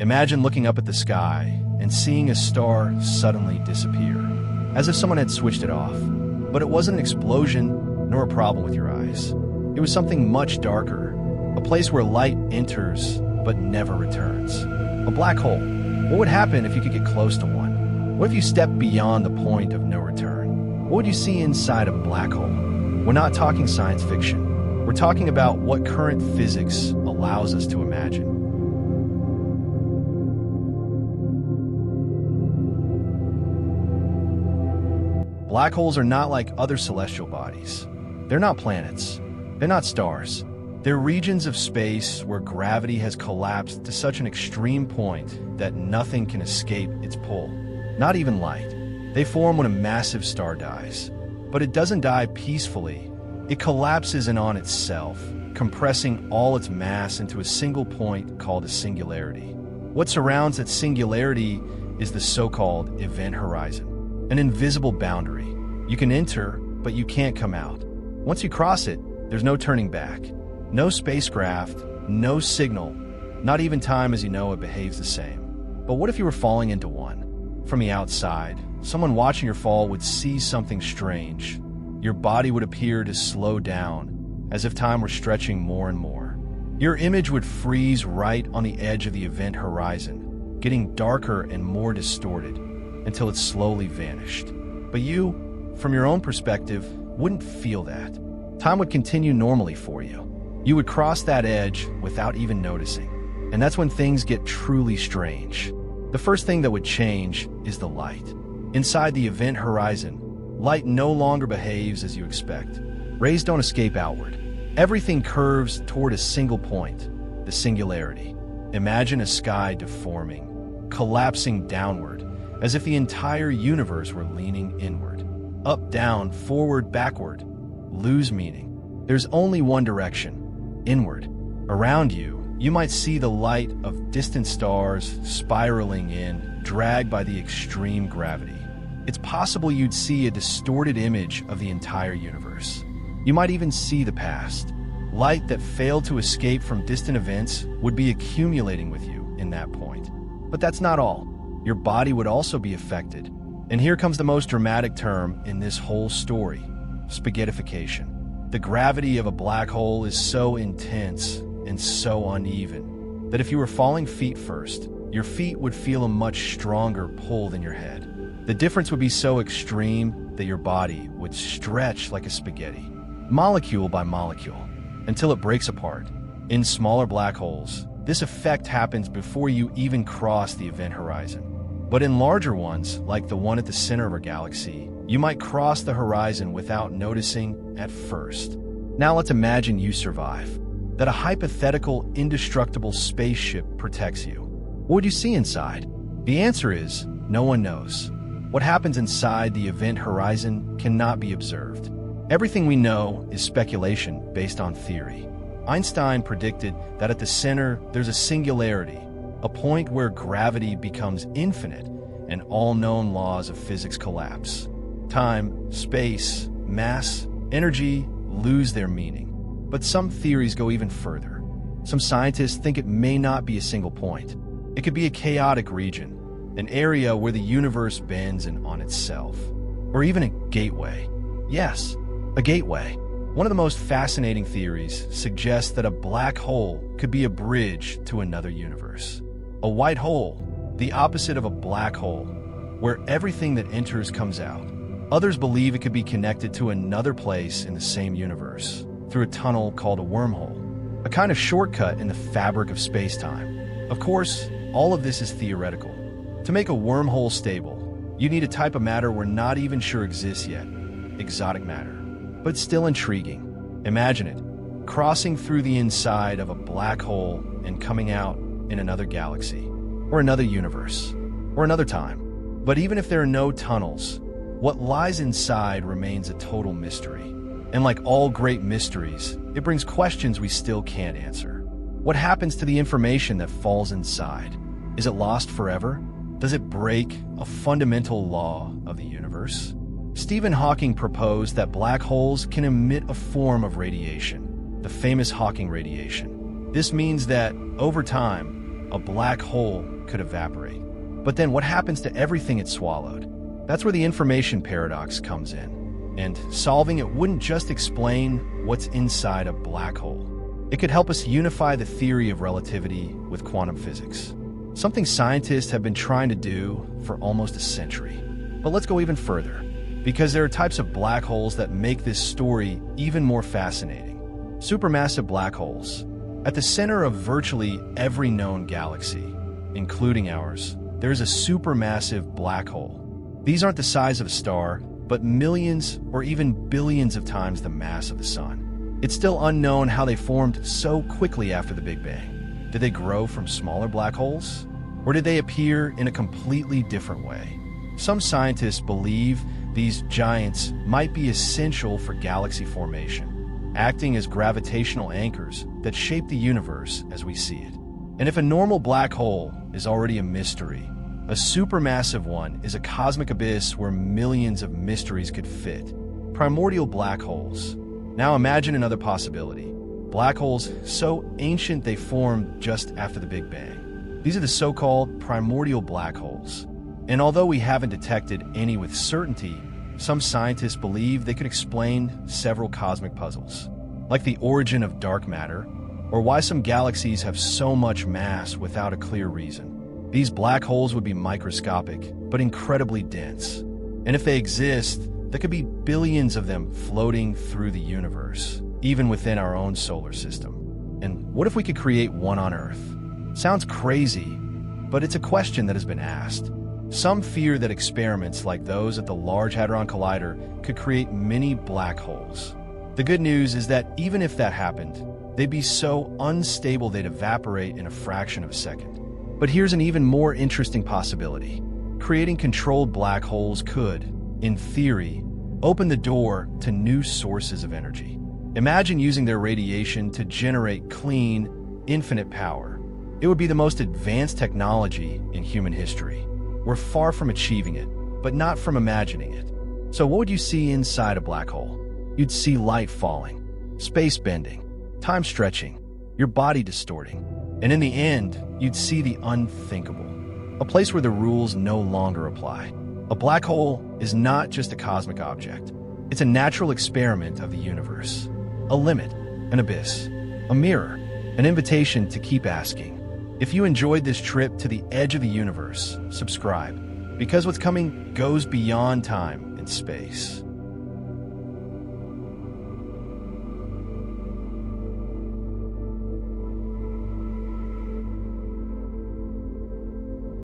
Imagine looking up at the sky and seeing a star suddenly disappear, as if someone had switched it off. But it wasn't an explosion nor a problem with your eyes. It was something much darker, a place where light enters but never returns. A black hole. What would happen if you could get close to one? What if you stepped beyond the point of no return? What would you see inside a black hole? We're not talking science fiction. We're talking about what current physics allows us to imagine. Black holes are not like other celestial bodies. They're not planets. They're not stars. They're regions of space where gravity has collapsed to such an extreme point that nothing can escape its pull, not even light. They form when a massive star dies. But it doesn't die peacefully. It collapses in on itself, compressing all its mass into a single point called a singularity. What surrounds that singularity is the so-called event horizon, an invisible boundary. You can enter, but you can't come out. Once you cross it, there's no turning back. No spacecraft, no signal, not even time as you know it behaves the same. But what if you were falling into one? From the outside, someone watching your fall would see something strange. Your body would appear to slow down, as if time were stretching more and more. Your image would freeze right on the edge of the event horizon, getting darker and more distorted, until it slowly vanished. But you, from your own perspective, wouldn't feel that. Time would continue normally for you. You would cross that edge without even noticing. And that's when things get truly strange. The first thing that would change is the light. Inside the event horizon, light no longer behaves as you expect. Rays don't escape outward. Everything curves toward a single point, the singularity. Imagine a sky deforming, collapsing downward, as if the entire universe were leaning inward. Up, down, forward, backward. Lose meaning. There's only one direction. Inward. Around you, you might see the light of distant stars spiraling in, dragged by the extreme gravity. It's possible you'd see a distorted image of the entire universe. You might even see the past. Light that failed to escape from distant events would be accumulating with you in that point. But that's not all. Your body would also be affected. And here comes the most dramatic term in this whole story: spaghettification. The gravity of a black hole is so intense and so uneven that if you were falling feet first, your feet would feel a much stronger pull than your head. The difference would be so extreme that your body would stretch like a spaghetti, molecule by molecule, until it breaks apart. In smaller black holes, this effect happens before you even cross the event horizon. But in larger ones, like the one at the center of our galaxy, you might cross the horizon without noticing at first. Now let's imagine you survive, that a hypothetical, indestructible spaceship protects you. What would you see inside? The answer is, no one knows. What happens inside the event horizon cannot be observed. Everything we know is speculation based on theory. Einstein predicted that at the center there's a singularity, a point where gravity becomes infinite and all known laws of physics collapse. Time, space, mass, energy lose their meaning. But some theories go even further. Some scientists think it may not be a single point. It could be a chaotic region, an area where the universe bends in on itself. Or even a gateway. Yes, a gateway. One of the most fascinating theories suggests that a black hole could be a bridge to another universe. A white hole, the opposite of a black hole, where everything that enters comes out. Others believe it could be connected to another place in the same universe, through a tunnel called a wormhole, a kind of shortcut in the fabric of space-time. Of course, all of this is theoretical. To make a wormhole stable, you need a type of matter we're not even sure exists yet, exotic matter. But still intriguing. Imagine it, crossing through the inside of a black hole and coming out in another galaxy, or another universe, or another time. But even if there are no tunnels, what lies inside remains a total mystery. And like all great mysteries, it brings questions we still can't answer. What happens to the information that falls inside? Is it lost forever? Does it break a fundamental law of the universe? Stephen Hawking proposed that black holes can emit a form of radiation, the famous Hawking radiation. This means that, over time, a black hole could evaporate. But then what happens to everything it swallowed? That's where the information paradox comes in. And solving it wouldn't just explain what's inside a black hole. It could help us unify the theory of relativity with quantum physics, something scientists have been trying to do for almost a century. But let's go even further, because there are types of black holes that make this story even more fascinating. Supermassive black holes. At the center of virtually every known galaxy, including ours, there is a supermassive black hole. These aren't the size of a star, but millions or even billions of times the mass of the Sun. It's still unknown how they formed so quickly after the Big Bang. Did they grow from smaller black holes? Or did they appear in a completely different way? Some scientists believe these giants might be essential for galaxy formation, acting as gravitational anchors that shape the universe as we see it. And if a normal black hole is already a mystery, a supermassive one is a cosmic abyss where millions of mysteries could fit. Primordial black holes. Now imagine another possibility. Black holes so ancient they formed just after the Big Bang. These are the so-called primordial black holes. And although we haven't detected any with certainty, some scientists believe they could explain several cosmic puzzles, like the origin of dark matter, or why some galaxies have so much mass without a clear reason. These black holes would be microscopic, but incredibly dense. And if they exist, there could be billions of them floating through the universe, even within our own solar system. And what if we could create one on Earth? Sounds crazy, but it's a question that has been asked. Some fear that experiments like those at the Large Hadron Collider could create many black holes. The good news is that even if that happened, they'd be so unstable they'd evaporate in a fraction of a second. But here's an even more interesting possibility. Creating controlled black holes could, in theory, open the door to new sources of energy. Imagine using their radiation to generate clean, infinite power. It would be the most advanced technology in human history. We're far from achieving it, but not from imagining it. So what would you see inside a black hole? You'd see light falling, space bending, time stretching, your body distorting. And in the end, you'd see the unthinkable, a place where the rules no longer apply. A black hole is not just a cosmic object. It's a natural experiment of the universe. A limit, an abyss, a mirror, an invitation to keep asking. If you enjoyed this trip to the edge of the universe, subscribe, because what's coming goes beyond time and space.